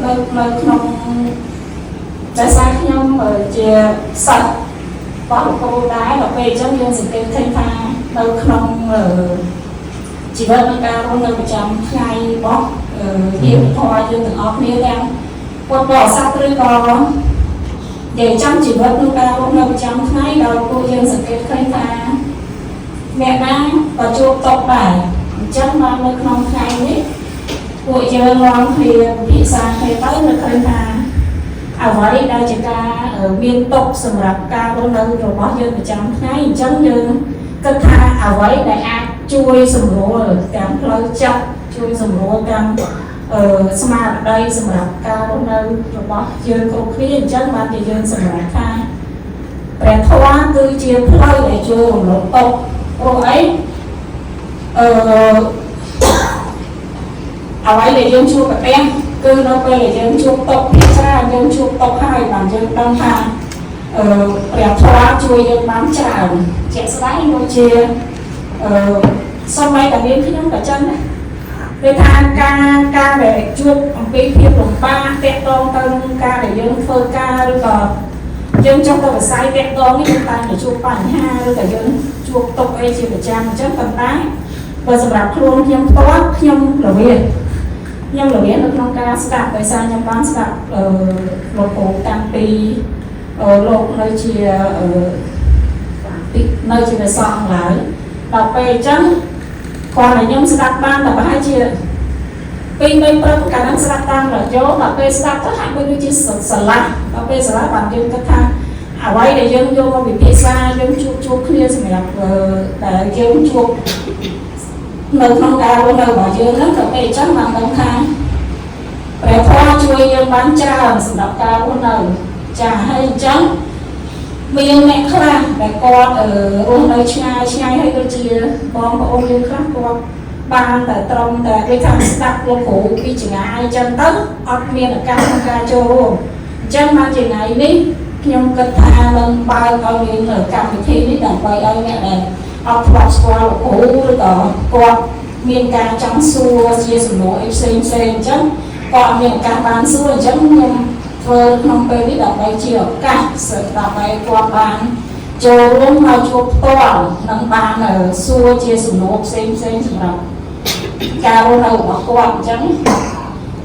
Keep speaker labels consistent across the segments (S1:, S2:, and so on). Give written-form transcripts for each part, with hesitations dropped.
S1: នៅក្នុងដែលសារខ្ញុំជាសិស្សរបស់លោកគ្រូដែរដល់ពេលអញ្ចឹងយើងសង្កេតឃើញថានៅក្នុងជីវិតនៃការរស់នៅប្រចាំថ្ងៃរបស់យើងធម៌យើងទាំងអស់គ្នាទាំងពុទ្ធបរិស័ទឬក៏ដែលចាំជីវិតក្នុងការរស់នៅប្រចាំថ្ងៃដល់ពួកយើងសង្កេតឃើញថាអ្នកណាក៏ជួបតុកដែរអញ្ចឹងមកនៅក្នុងថ្ងៃនេះពួកយើងនាំគ្នាពិភាក្សាគ្នាទៅនៅឃើញថាអ្វីដែលជាការមានតុកសម្រាប់ការរស់នៅរបស់យើងប្រចាំថ្ងៃអញ្ចឹងយើងគិតថាអ្វីដែលអាចជួយសម្រួលទាំងផ្លូវចិត្តជួយសម្រួលទាំងស្មារតីសម្រាប់ការរស់នៅរបស់យើងគ្រប់គ្នាអញ្ចឹងបានជាយើងសម្រេចថាព្រះធម៌គឺជាផ្លូវដែលជួយរំលត់ទុក្ខព្រោះអីអ្វីដែលយើងជួបប្រទះគឺនៅពេលដែលយើងជួបទុក្ខភាគច្រើនយើងជួបទុក្ខហើយបានយើងដឹងថាព្រះធម៌ជួយយើងបានច្រើនជាក់ស្ដែងដូចជាសម័យតាមានខ្ញុំក៏ចឹងដែរគឺថាការដែលជួបអំពីភាពលំបាកតាក់ទងទៅនឹងការដែលយើងធ្វើការឬក៏យើងចង់ទៅវិស័យតាក់ទងនេះយើងតែជួបបញ្ហាឬក៏យើងជួបទុក្ខអីជាប្រចាំអញ្ចឹងប៉ុន្តែបើសម្រាប់ខ្លួនខ្ញុំផ្ទាល់ខ្ញុំរវាងនៅក្នុងការស្ដាប់ដោយសារខ្ញុំបានស្ដាប់លោកគ្រូតាំងពីលោកនៅជាវិស័យឡើយដល់ពេលអញ្ចឹងគាត់ឲ្យខ្ញុំស្ដាប់បានតែប្រហែលជា2-3ព្រឹកកាលហ្នឹងស្ដាប់តាមរយៈដល់ពេលស្ដាប់ទៅហាក់ដូចជាស្រឡះដល់ពេលស្រឡះបានយើងគិតថាអ្វីដែលយើងយកមកពិភាក្សាយើងជួបគ្នាសម្រាប់តែយើងជួបនៅក្នុងការរស់នៅរបស់យើងហ្នឹងក៏ពេលអញ្ចឹងបានដឹងថាព្រះធម៌ជួយយើងបានច្រើនសម្រាប់ការរស់នៅចាហើយអញ្ចឹងមានអ្នកខ្លះដែលគាត់រស់នៅឆ្ងាយហើយដូចជាបងប្អូនយើងខ្លះគាត់បានតែត្រឹមតែគេថាស្ដាប់លោកគ្រូពីចម្ងាយអញ្ចឹងទៅអត់មានឱកាសក្នុងការចូលរួមអញ្ចឹងមកថ្ងៃនេះខ្ញុំគិតថានឹងបើកឲ្យមានកម្មវិធីនេះដើម្បីឲ្យអ្នកដែលអត់ធ្លាប់ស្គាល់លោកគ្រូឬក៏គាត់មានការចង់សួរជាសំណួរអីផ្សេងអញ្ចឹងគាត់មានឱកាសបានសួរអញ្ចឹងខ្ញុំធ្វើក្នុងពេលនេះដើម្បីជាឱកាសសម្រាប់ឲ្យគាត់បានចូលរួមមកជួបផ្ទាល់និងបានសួរជាសំណួរផ្សេងសម្រាប់ការរស់នៅរបស់គាត់អញ្ចឹង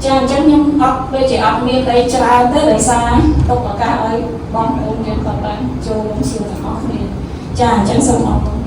S1: ខ្ញុំអត់ដូចជាអត់មានអីច្រើនទេដោយសារទុកឱកាសឲ្យបងប្អូនយើងគាត់បានចូលរួមសួរទាំងអស់គ្នាចាអញ្ចឹងសូមអរគុណ